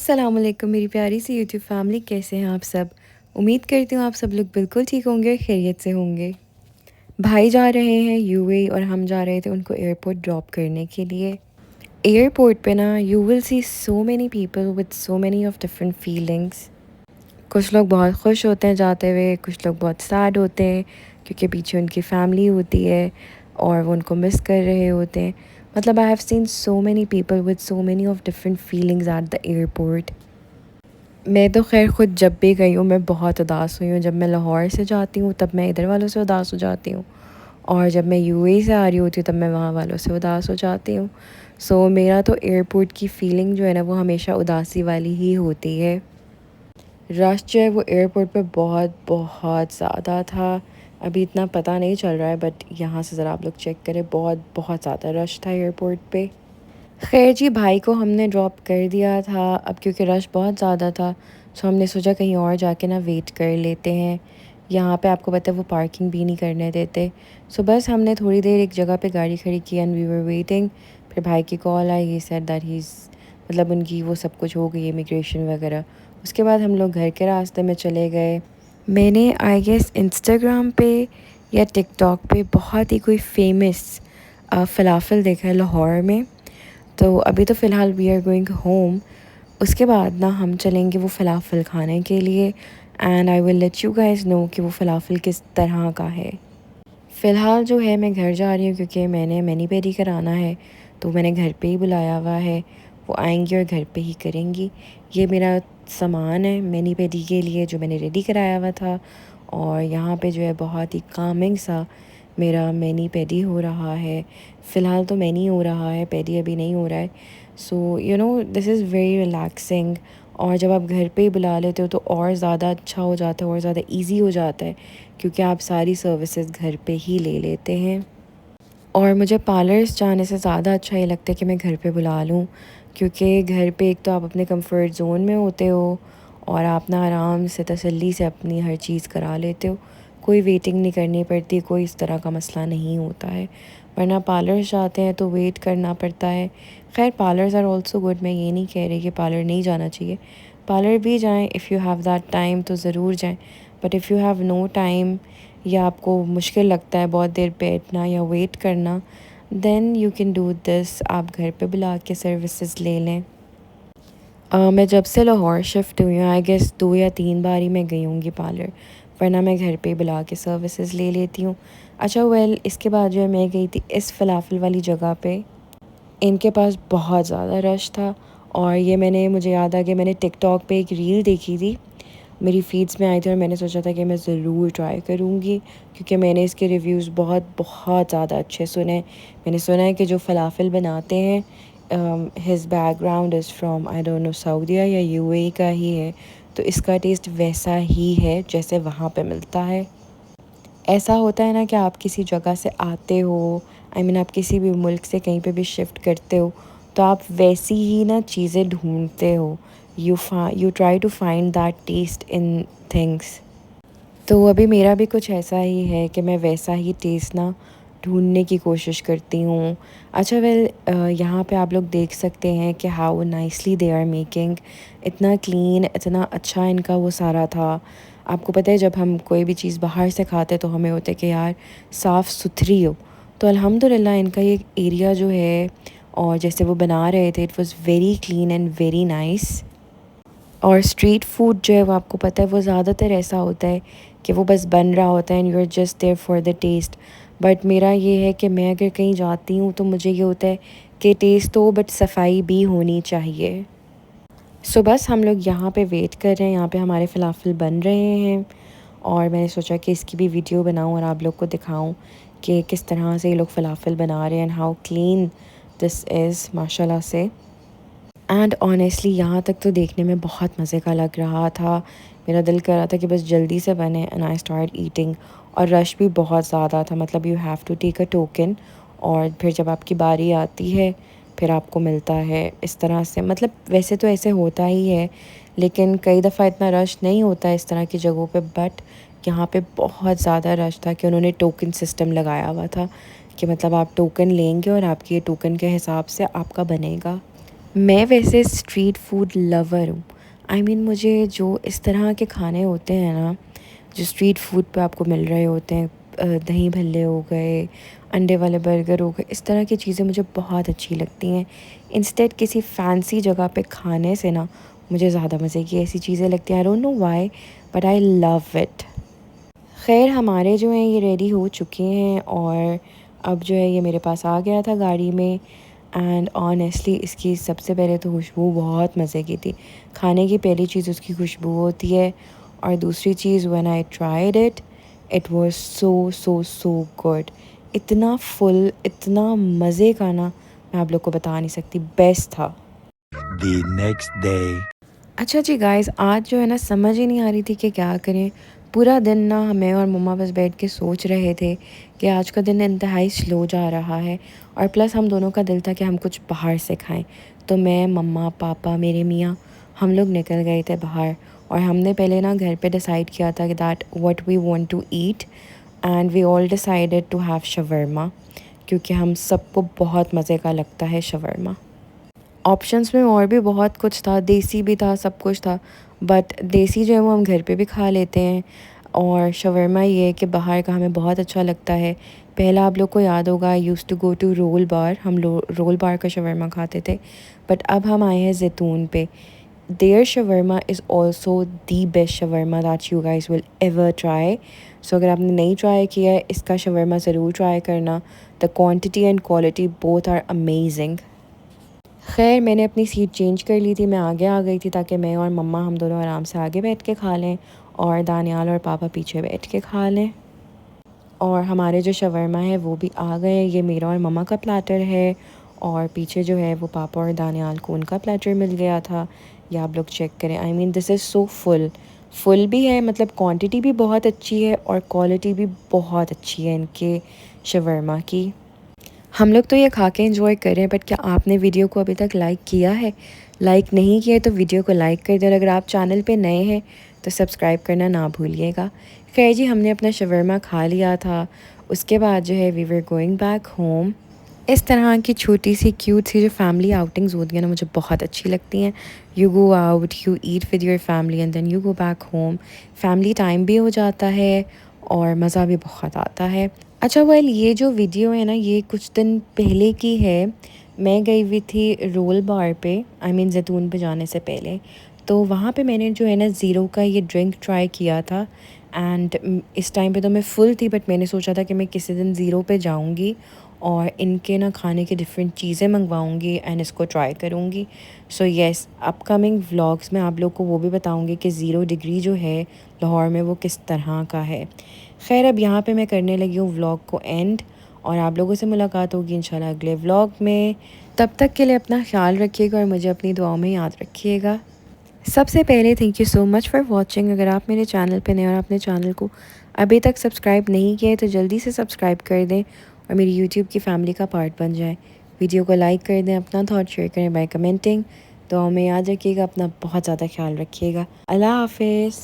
अस्सलाम वालेकुम मेरी प्यारी सी यूट्यूब फैमिली, कैसे हैं आप सब। उम्मीद करती हूँ आप सब लोग बिल्कुल ठीक होंगे और खैरियत से होंगे। भाई जा रहे हैं यूएई और हम जा रहे थे उनको एयरपोर्ट ड्रॉप करने के लिए। एयरपोर्ट पे ना you will see so many people with so many of different feelings. कुछ लोग बहुत खुश होते हैं जाते हुए, कुछ लोग बहुत सैड होते हैं क्योंकि पीछे उनकी फैमिली होती है और वो उनको मिस कर रहे होते हैं। मतलब I have seen so many people with so many of different feelings at the airport. मैं तो ख़ैर ख़ुद जब भी गई हूँ मैं बहुत उदास हुई हूँ। जब मैं लाहौर से जाती हूँ तब मैं इधर वालों से उदास हो जाती हूँ, और जब मैं यूएई से आ रही होती हूँ तब मैं वहाँ वालों से उदास हो जाती हूँ। सो मेरा तो एयरपोर्ट की फ़ीलिंग जो है ना वो हमेशा उदासी वाली ही होती है। रश जो है वो एयरपोर्ट पे बहुत बहुत ज़्यादा था। अभी इतना पता नहीं चल रहा है, बट यहाँ से ज़रा आप लोग चेक करें, बहुत बहुत ज़्यादा रश था एयरपोर्ट पे। खैर जी, भाई को हमने ड्रॉप कर दिया था। अब क्योंकि रश बहुत ज़्यादा था सो हमने सोचा कहीं और जाके ना वेट कर लेते हैं। यहाँ पे आपको पता है वो पार्किंग भी नहीं करने देते। सो बस हमने थोड़ी देर एक जगह पे गाड़ी खड़ी की एंड वी वर वेटिंग। फिर भाई की call I, he said that he मतलब उनकी वो सब कुछ हो गई, इमिग्रेशन वगैरह। उसके बाद हम लोग घर के रास्ते में चले गए। मैंने आई गेस इंस्टाग्राम पे या टिकटॉक पे बहुत ही कोई फेमस फ़लाफ़ल देखा है लाहौर में। तो अभी तो फ़िलहाल वी आर गोइंग होम। उसके बाद ना हम चलेंगे वो फ़लाफ़ल खाने के लिए, and I will let you guys know कि वो फ़लाफ़ल किस तरह का है। फ़िलहाल जो है मैं घर जा रही हूँ क्योंकि मैंने मैनी पेडी कराना है, तो मैंने घर पे ही बुलाया हुआ है। वो आएंगी और घर पे ही करेंगी। ये मेरा सामान है मैनी पेडी के लिए जो मैंने रेडी कराया हुआ था, और यहाँ पे जो है बहुत ही कामिंग सा मेरा मैनी पेडी हो रहा है। फ़िलहाल तो मैनी हो रहा है, पेडी अभी नहीं हो रहा है। So you know this is very relaxing. और जब आप घर पे ही बुला लेते हो तो और ज़्यादा अच्छा हो जाता है और ज़्यादा इजी हो जाता है, क्योंकि आप सारी सर्विसेज घर पे ही ले लेते हैं। और मुझे पार्लर्स जाने से ज़्यादा अच्छा ये लगता है कि मैं घर पे बुला लूँ, क्योंकि घर पे एक तो आप अपने कंफर्ट ज़ोन में होते हो और आप ना आराम से तसल्ली से अपनी हर चीज़ करा लेते हो। कोई वेटिंग नहीं करनी पड़ती, कोई इस तरह का मसला नहीं होता है। वरना पार्लर्स जाते हैं तो वेट करना पड़ता है। खैर पार्लर्स आर ऑल्सो गुड, मैं ये नहीं कह रही कि पार्लर नहीं जाना चाहिए। पार्लर भी जाएँ, if you have that time तो ज़रूर जाएँ। But if you have no time या आपको मुश्किल लगता है बहुत देर बैठना या वेट करना, then you can do this, आप घर पे बुला के सर्विसेज ले लें। मैं जब से लाहौर शिफ्ट हुई हूँ आई गेस 2 या 3 बार ही मैं गई होंगी पार्लर, वरना मैं घर पे बुला के सर्विसेज ले लेती हूँ। अच्छा वेल, इसके बाद जो है मैं गई थी इस फ़लाफ़ल वाली जगह पे। इनके पास बहुत ज़्यादा रश था, और ये मुझे याद आ गया, मैंने टिकटॉक पे एक रील देखी थी, मेरी फ़ीड्स में आई थी और मैंने सोचा था कि मैं ज़रूर ट्राई करूँगी, क्योंकि मैंने इसके रिव्यूज़ बहुत बहुत ज़्यादा अच्छे सुने। मैंने सुना है कि जो फ़लाफ़ल बनाते हैं his background is from I don't know Saudia या यूएई का ही है, तो इसका टेस्ट वैसा ही है जैसे वहाँ पे मिलता है। ऐसा होता है ना कि आप किसी जगह से आते हो, आई मीन आप किसी भी मुल्क से कहीं पे भी शिफ्ट करते हो, तो आप वैसी ही ना चीज़ें ढूंढते हो। You try to find that taste in things. तो अभी मेरा भी कुछ ऐसा ही है कि मैं वैसा ही टेस्ट ना ढूंढने की कोशिश करती हूँ। अच्छा वेल, यहाँ पे आप लोग देख सकते हैं कि how nicely they are making. इतना क्लीन, इतना अच्छा इनका वो सारा था। आपको पता है जब हम कोई भी चीज़ बाहर से खाते तो हमें होता है कि यार साफ़ सुथरी हो, तो अल्हम्दुलिल्लाह इनका ये एरिया जो है और जैसे वो बना रहे थे, it was very clean and very nice. और स्ट्रीट फूड जो है वो आपको पता है वो ज़्यादातर ऐसा होता है कि वो बस बन रहा होता है and you are just there for the taste. But मेरा ये है कि मैं अगर कहीं जाती हूँ तो मुझे ये होता है कि टेस्ट तो बट सफाई भी होनी चाहिए। सो बस हम लोग यहाँ पे वेट कर रहे हैं, यहाँ पे हमारे फ़लाफ़ल बन रहे हैं, और मैंने सोचा कि इसकी भी वीडियो बनाऊँ और आप लोग को दिखाऊँ कि किस तरह से ये लोग फ़लाफ़ल बना रहे हैं and how clean this is माशाल्लाह से। एंड ऑनेस्टली यहाँ तक तो देखने में बहुत मज़े का लग रहा था। मेरा दिल कर रहा था कि बस जल्दी से बने एंड आई स्टार्ट ईटिंग। और रश भी बहुत ज़्यादा था, मतलब you have to take a token, और फिर जब आपकी बारी आती है फिर आपको मिलता है इस तरह से। मतलब वैसे तो ऐसे होता ही है, लेकिन कई दफ़ा इतना रश नहीं होता इस तरह की जगहों पे, बट यहाँ पे बहुत ज़्यादा रश था कि उन्होंने टोकन सिस्टम लगाया हुआ था कि मतलब आप टोकन लेंगे और आपके टोकन के हिसाब से आपका बनेगा। मैं वैसे स्ट्रीट फूड लवर हूँ। मुझे जो इस तरह के खाने होते हैं ना, जो स्ट्रीट फूड पे आपको मिल रहे होते हैं, दही भल्ले हो गए, अंडे वाले बर्गर हो गए, इस तरह की चीज़ें मुझे बहुत अच्छी लगती हैं। इंस्टेड किसी फैंसी जगह पे खाने से ना मुझे ज़्यादा मज़े की ऐसी चीज़ें लगती हैं। आई don't know why, but I love it. ख़ैर हमारे जो हैं ये रेडी हो चुके हैं और अब जो है ये मेरे पास आ गया था गाड़ी में। एंड ऑनेस्टली इसकी सबसे पहले तो खुशबू बहुत मज़े की थी। खाने की पहली चीज़ उसकी खुशबू होती है, और दूसरी चीज़ when I tried it, it was so so so good. इतना फुल, इतना मज़े का ना, मैं आप लोग को बता नहीं सकती, बेस्ट था। The next day. अच्छा जी गाइस, आज जो है ना समझ ही नहीं आ रही थी कि क्या करें। पूरा दिन ना मैं और मम्मा बस बैठ के सोच रहे थे कि आज का दिन इंतहाई स्लो जा रहा है, और प्लस हम दोनों का दिल था कि हम कुछ बाहर से खाएं। तो मैं, मम्मा, पापा, मेरे मियाँ, हम लोग निकल गए थे बाहर। और हमने पहले ना घर पे डिसाइड किया था कि that what we want to eat, and we all decided to have shawarma, क्योंकि हम सबको बहुत मज़े का लगता है शवरमा। ऑप्शंस में और भी बहुत कुछ था, देसी भी था, सब कुछ था, बट देसी जो है वो हम घर पे भी खा लेते हैं। और शवरमा ये है कि बाहर का हमें बहुत अच्छा लगता है। पहला आप लोग को याद होगा, I use to go to roll bar, हम रोल बार का शवरमा खाते थे, बट अब हम आए हैं ज़ैतून पे। There shawarma is also the best shawarma that you guys will ever try. So अगर आपने नहीं ट्राई किया है, इसका शवरमा ज़रूर ट्राई करना। The quantity and quality both are amazing. खैर मैंने अपनी सीट चेंज कर ली थी, मैं आगे आ गई थी ताकि मैं और मम्मा हम दोनों आराम से आगे बैठ के खा लें, और दानियाल और पापा पीछे बैठ के खा लें। और हमारे जो शवरमा है वो भी आ गए। ये मेरा और मम्मा का प्लेटर है, और पीछे जो है वो पापा और दानियाल को उनका प्लेटर मिल गया था। ये आप लोग चेक करें, this is so full. Full भी है, मतलब क्वांटिटी भी बहुत अच्छी है और क्वालिटी भी बहुत अच्छी है इनके शवरमा की। हम लोग तो ये खा के एंजॉय कर रहे हैं, बट क्या आपने वीडियो को अभी तक लाइक किया है? लाइक नहीं किया है तो वीडियो को लाइक कर दें, और अगर आप चैनल पे नए हैं तो सब्सक्राइब करना ना भूलिएगा। खैर जी, हमने अपना शवरमा खा लिया था। उसके बाद जो है we were going back home. इस तरह की छोटी सी क्यूट सी जो फैमिली आउटिंग्स होती हैं ना, मुझे बहुत अच्छी लगती हैं। You go out, you eat with your family and then you go back home. Family time भी हो जाता है और मज़ा भी बहुत आता है। अच्छा वेल, ये जो वीडियो है ना, ये कुछ दिन पहले की है। मैं गई हुई थी रोल बार पे, ज़ैतून पे जाने से पहले। तो वहाँ पे मैंने जो है ना ज़ीरो का ये ड्रिंक ट्राई किया था। एंड इस टाइम पे तो मैं फ़ुल थी, बट मैंने सोचा था कि मैं किसी दिन ज़ीरो पे जाऊँगी और इनके ना खाने की डिफरेंट चीज़ें मंगवाऊँगी एंड इसको ट्राई करूँगी। सो येस, अपकमिंग व्लॉग्स में आप लोग को वो भी बताऊँगी कि ज़ीरो डिग्री जो है लाहौर में वो किस तरह का है। खैर अब यहाँ पे मैं करने लगी हूँ व्लॉग को एंड, और आप लोगों से मुलाकात होगी इंशाल्लाह अगले व्लॉग में। तब तक के लिए अपना ख्याल रखिएगा और मुझे अपनी दुआओं में याद रखिएगा। सबसे पहले thank you so much for watching. अगर आप मेरे चैनल पे नए और अपने चैनल को अभी तक सब्सक्राइब नहीं किया है तो जल्दी से सब्सक्राइब कर दें और मेरी यूट्यूब की फैमिली का पार्ट बन जाएं। वीडियो को लाइक कर दें, अपना थॉट शेयर करें बाय कमेंटिंग। तो हमें याद रखिएगा, अपना बहुत ज़्यादा ख्याल रखिएगा। अल्लाह हाफिज़।